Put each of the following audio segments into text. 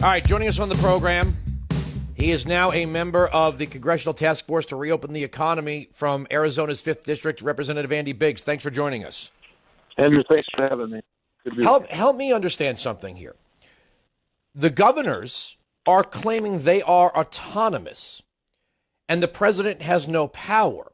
All right, joining us on the program, he is now a member of the Congressional Task Force to Reopen the Economy from Arizona's 5th District, Representative Andy Biggs. Thanks for joining us. Andrew, thanks for having me. Help me understand something here. The governors are claiming they are autonomous, and the president has no power.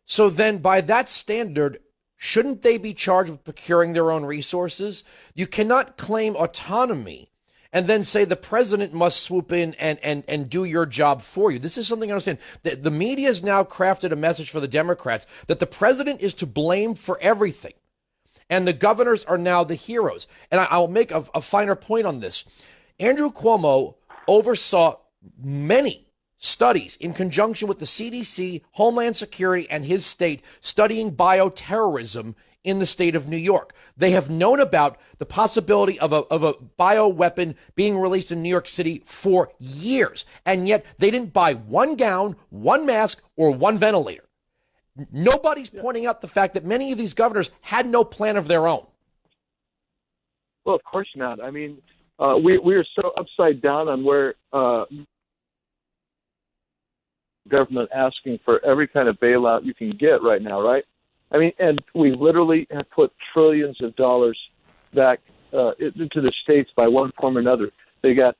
So then, by that standard, shouldn't they be charged with procuring their own resources? You cannot claim autonomy and then say the president must swoop in and do your job for you. This is something I understand. The media has now crafted a message for the Democrats that the president is to blame for everything, and the governors are now the heroes. And I'll make a finer point on this. Andrew Cuomo oversaw many studies in conjunction with the CDC, Homeland Security, and his state studying bioterrorism in the state of New York. They have known about the possibility of a bioweapon being released in New York City for years, and yet they didn't buy one gown, one mask, or one ventilator. Nobody's pointing out the fact that many of these governors had no plan of their own. Well, of course not. I mean, we are so upside down on where government asking for every kind of bailout you can get right now, right? I mean, and we literally have put trillions of dollars back into the states by one form or another. They got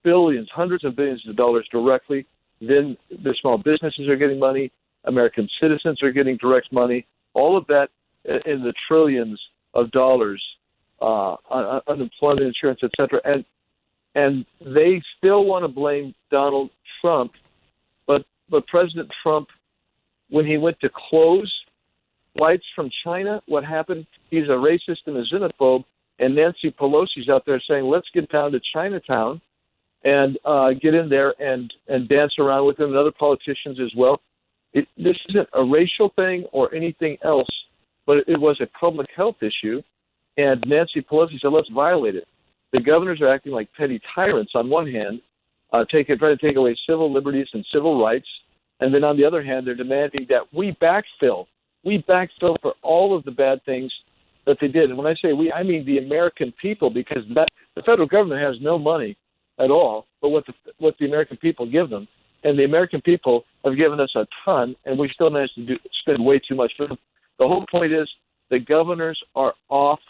billions, hundreds of billions of dollars directly. Then the small businesses are getting money. American citizens are getting direct money. All of that in the trillions of dollars, unemployment insurance, et cetera. And they still want to blame Donald Trump. But President Trump, when he went to close flights from China, what happened? He's a racist and a xenophobe, and Nancy Pelosi's out there saying, let's get down to Chinatown and get in there and dance around with him and other politicians as well. This isn't a racial thing or anything else, but it was a public health issue, and Nancy Pelosi said, let's violate it. The governors are acting like petty tyrants on one hand, trying to take away civil liberties and civil rights, and then on the other hand, they're demanding that we backfill for all of the bad things that they did. And when I say we, I mean the American people, because the federal government has no money at all, but what the American people give them. And the American people have given us a ton, and we still managed to spend way too much for them. The whole point is the governors are off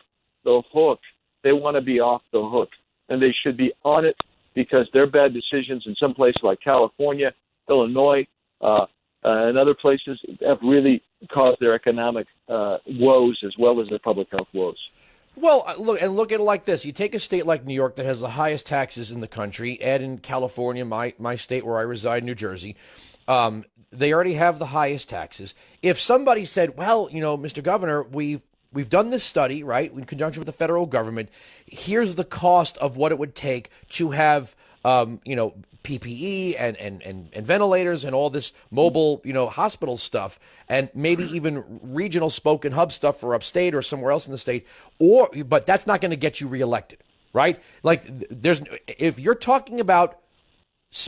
the hook. They want to be off the hook, and they should be on it because their bad decisions in some places like California, Illinois, and other places have really caused their economic woes as well as their public health woes. Well, look at it like this. You take a state like New York that has the highest taxes in the country, add in California, my state where I reside, New Jersey. They already have the highest taxes. If somebody said, well, Mr. Governor, we've done this study, right, in conjunction with the federal government. Here's the cost of what it would take to have, PPE and ventilators and all this mobile, hospital stuff, and maybe even regional spoke and hub stuff for upstate or somewhere else in the state. But that's not going to get you reelected, right? Like if you're talking about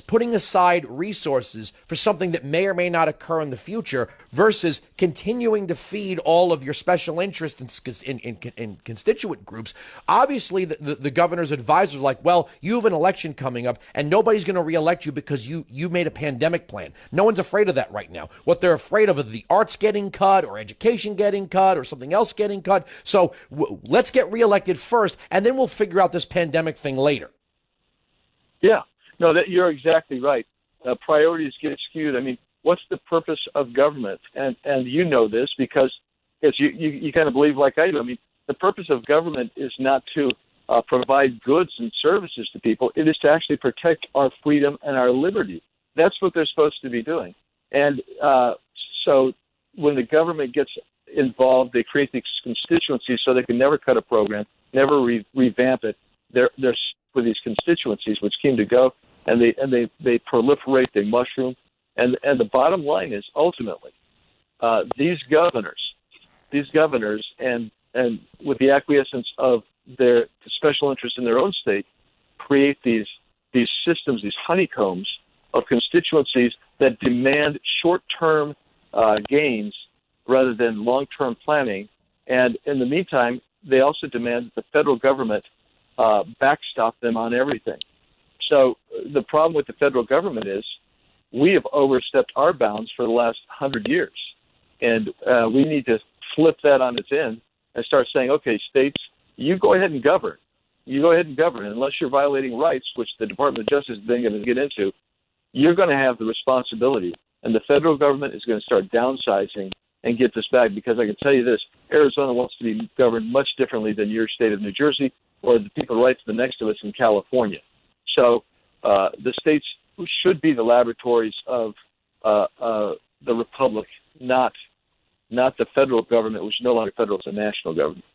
putting aside resources for something that may or may not occur in the future versus continuing to feed all of your special interests in constituent groups. Obviously, the governor's advisors are like, well, you have an election coming up and nobody's going to reelect you because you made a pandemic plan. No one's afraid of that right now. What they're afraid of is the arts getting cut or education getting cut or something else getting cut. So let's get reelected first, and then we'll figure out this pandemic thing later. Yeah. No, you're exactly right. Priorities get skewed. I mean, what's the purpose of government? And you know this because you kind of believe like I do. I mean, the purpose of government is not to provide goods and services to people. It is to actually protect our freedom and our liberty. That's what they're supposed to be doing. And so when the government gets involved, they create these constituencies so they can never cut a program, never revamp it. They're with these constituencies which came to go. And they proliferate, they mushroom, and the bottom line is ultimately these governors, and with the acquiescence of their special interests in their own state, create these systems, these honeycombs of constituencies that demand short-term gains rather than long-term planning. And in the meantime, they also demand that the federal government backstop them on everything. So the problem with the federal government is we have overstepped our bounds for the last 100 years. And we need to flip that on its end and start saying, okay, states, you go ahead and govern. You go ahead and govern. Unless you're violating rights, which the Department of Justice is then going to get into, you're going to have the responsibility. And the federal government is going to start downsizing and get this back, because I can tell you this, Arizona wants to be governed much differently than your state of New Jersey or the people right to the next of us in California. So the states should be the laboratories of the republic, not the federal government, which is no longer federal, it's a national government.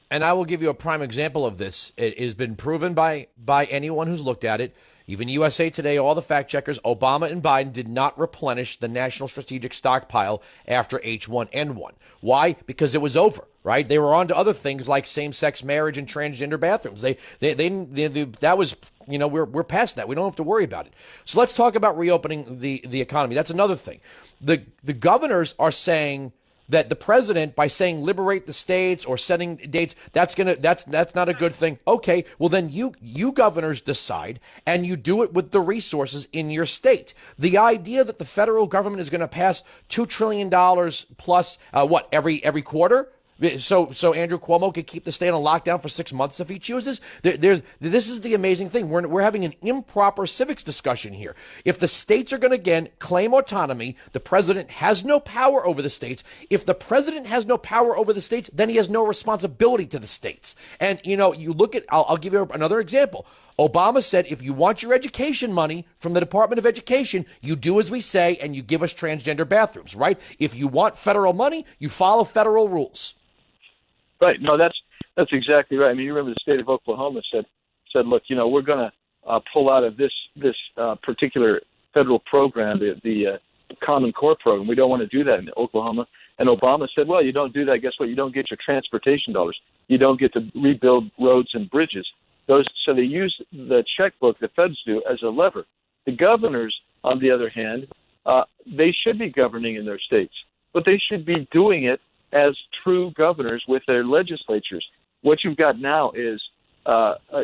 And I will give you a prime example of this. It has been proven by anyone who's looked at it. Even USA Today, all the fact checkers, Obama and Biden did not replenish the national strategic stockpile after H1N1. Why? Because it was over, right? They were on to other things like same-sex marriage and transgender bathrooms. They that was, we're past that. We don't have to worry about it. So let's talk about reopening the economy. That's another thing. The governors are saying that the president, by saying liberate the states or setting dates, that's not a good thing. Okay, well then you governors decide, and you do it with the resources in your state. The idea that the federal government is going to pass $2 trillion plus every quarter, so Andrew Cuomo could keep the state on lockdown for 6 months if he chooses. This is the amazing thing. We're having an improper civics discussion here. If the states are going to, again, claim autonomy, the president has no power over the states. If the president has no power over the states, then he has no responsibility to the states. And, you look at, I'll give you another example. Obama said, if you want your education money from the Department of Education, you do as we say and you give us transgender bathrooms, right? If you want federal money, you follow federal rules. Right. No, that's exactly right. I mean, you remember the state of Oklahoma said, look, we're going to pull out of this particular federal program, the Common Core program. We don't want to do that in Oklahoma. And Obama said, well, you don't do that. Guess what? You don't get your transportation dollars. You don't get to rebuild roads and bridges. So they use the checkbook, the feds do, as a lever. The governors, on the other hand, they should be governing in their states, but they should be doing it as true governors with their legislatures. What you've got now is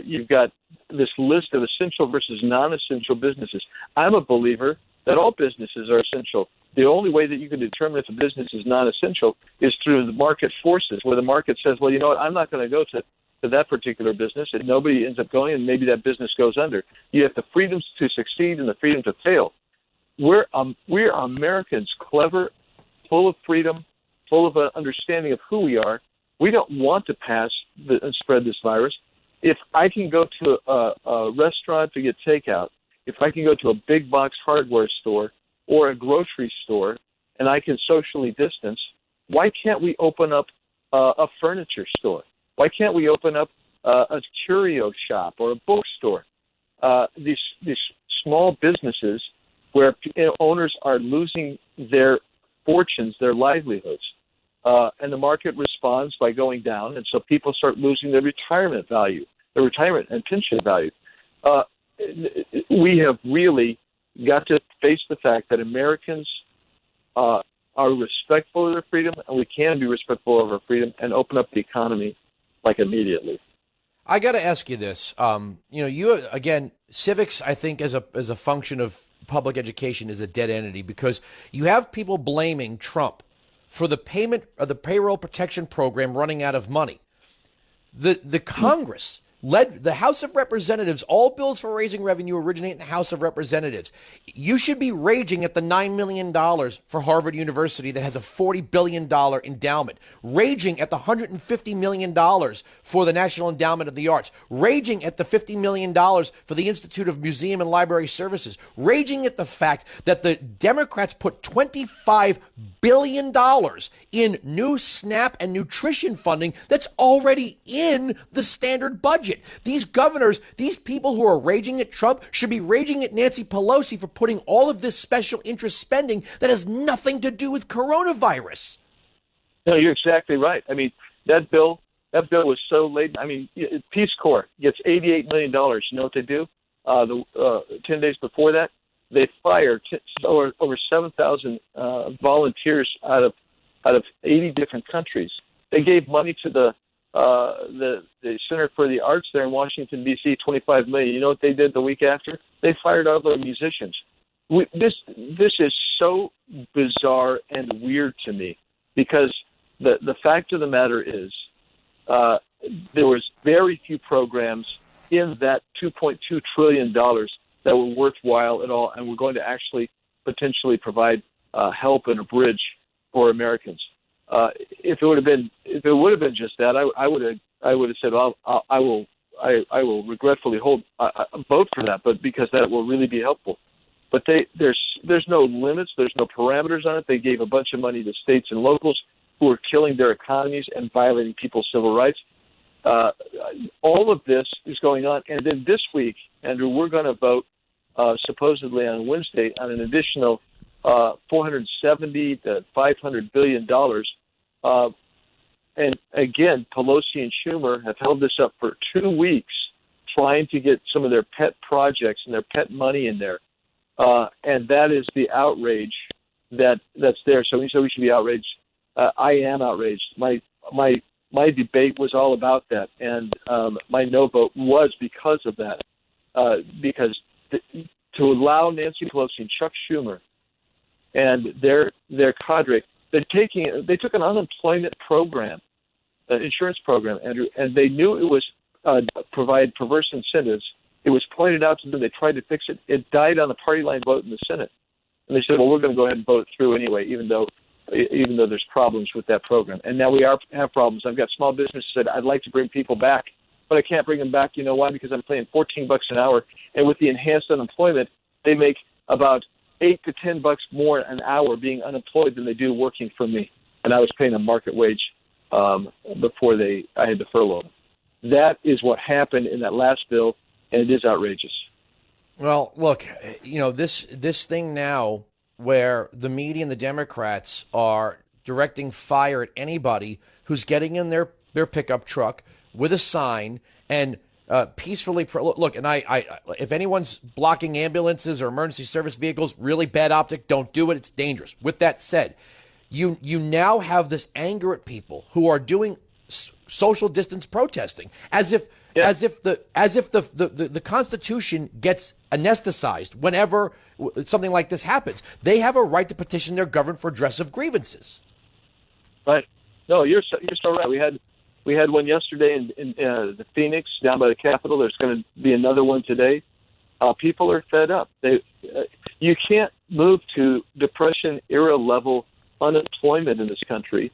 you've got this list of essential versus non-essential businesses. I'm a believer that all businesses are essential. The only way that you can determine if a business is non-essential is through the market forces, where the market says, well, you know what, I'm not going to go to that particular business, and nobody ends up going, and maybe that business goes under. You have the freedoms to succeed and the freedom to fail. We're Americans, clever, full of freedom, full of an understanding of who we are. We don't want to pass and spread this virus. If I can go to a restaurant to get takeout, if I can go to a big box hardware store or a grocery store, and I can socially distance, why can't we open up a furniture store? Why can't we open up a curio shop or a bookstore? These small businesses where owners are losing their fortunes, their livelihoods, and the market responds by going down, and so people start losing their retirement value, their retirement and pension value. We have really got to face the fact that Americans are respectful of their freedom, and we can be respectful of our freedom and open up the economy like immediately. I got to ask you this. You again, civics, I think, as a function of public education, is a dead entity, because you have people blaming Trump for the payment of the payroll protection program running out of money. The Congress led the House of Representatives. All bills for raising revenue originate in the House of Representatives. You should be raging at the $9 million for Harvard University that has a $40 billion endowment, raging at the $150 million for the National Endowment of the Arts, raging at the $50 million for the Institute of Museum and Library Services, raging at the fact that the Democrats put $25 billion in new SNAP and nutrition funding that's already in the standard budget. These governors, these people who are raging at Trump, should be raging at Nancy Pelosi for putting all of this special interest spending that has nothing to do with coronavirus. No, you're exactly right. I mean, that bill was so late. I mean, Peace Corps gets $88 million. You know what they do? 10 days before that, they fired over 7,000 volunteers out of 80 different countries. They gave money to the the Center for the Arts there in Washington, D.C., $25 million. You know what they did the week after? They fired all their musicians. This is so bizarre and weird to me, because the fact of the matter is there was very few programs in that $2.2 trillion that were worthwhile at all, and were going to actually potentially provide help and a bridge for Americans. If it would have been just that, I would have said, well, I will regretfully vote for that, but because that will really be helpful. But there's no limits, there's no parameters on it. They gave a bunch of money to states and locals who are killing their economies and violating people's civil rights. All of this is going on, and then this week, Andrew, we're going to vote supposedly on Wednesday on an additional $470 to $500 billion. And again, Pelosi and Schumer have held this up for 2 weeks, trying to get some of their pet projects and their pet money in there. And that is the outrage that's there. So we should be outraged. I am outraged. My debate was all about that, and my no vote was because of that. Because to allow Nancy Pelosi and Chuck Schumer and their cadre, they took an unemployment program, an insurance program, Andrew, and they knew it was provide perverse incentives. It was pointed out to them. They tried to fix it. It died on a party line vote in the Senate, and they said, "Well, we're going to go ahead and vote it through anyway, even though there's problems with that program." And now we have problems. I've got small businesses that I'd like to bring people back, but I can't bring them back. You know why? Because I'm paying $14 an hour, and with the enhanced unemployment, they make about $8 to $10 more an hour being unemployed than they do working for me. And I was paying a market wage before I had to furlough them. That is what happened in that last bill, and it is outrageous. Well, look, this thing now where the media and the Democrats are directing fire at anybody who's getting in their pickup truck with a sign and peacefully look. And I if anyone's blocking ambulances or emergency service vehicles, really bad optic, don't do it. It's dangerous. With that said, you now have this anger at people who are doing social distance protesting as if the Constitution gets anesthetized whenever something like this happens. They have a right to petition their government for redress of grievances. Right. No, you're so right. We had one yesterday in the Phoenix down by the Capitol. There's going to be another one today. People are fed up. You can't move to Depression era level unemployment in this country,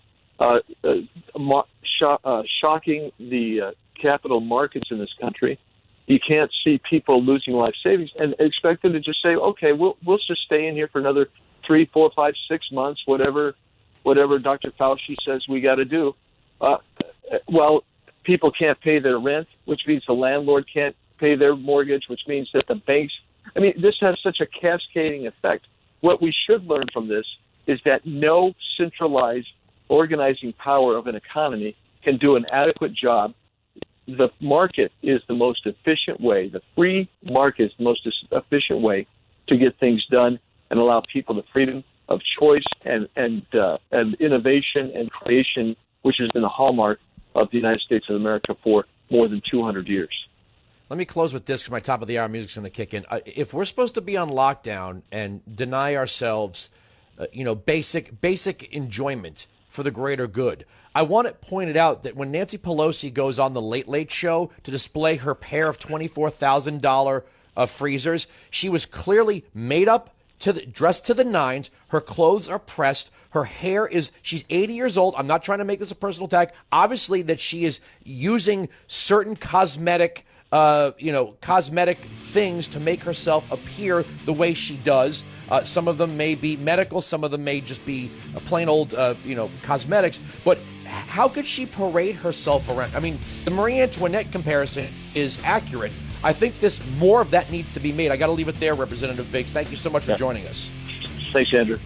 shocking the capital markets in this country. You can't see people losing life savings and expect them to just say, "Okay, we'll just stay in here for another 3, 4, 5, 6 months, whatever Dr. Fauci says we got to do." Well, people can't pay their rent, which means the landlord can't pay their mortgage, which means that the banks. I mean, this has such a cascading effect. What we should learn from this is that no centralized organizing power of an economy can do an adequate job. The market is the most efficient way. The free market is the most efficient way to get things done and allow people the freedom of choice and innovation and creation, which has been the hallmark of the United States of America for more than 200 years. Let me close with this because my top of the hour music's going to kick in. If we're supposed to be on lockdown and deny ourselves, basic enjoyment for the greater good, I want it pointed out that when Nancy Pelosi goes on the Late Late Show to display her pair of $24,000 freezers, she was clearly made up, dressed to the nines. Her clothes are pressed. Her hair she's 80 years old. I'm not trying to make this a personal attack. Obviously that she is using certain cosmetic things to make herself appear the way she does. Some of them may be medical. Some of them may just be plain old, cosmetics. But how could she parade herself around? I mean, the Marie Antoinette comparison is accurate. I think more of that needs to be made. I got to leave it there, Representative Biggs. Thank you so much for joining us. Thanks, Andrew.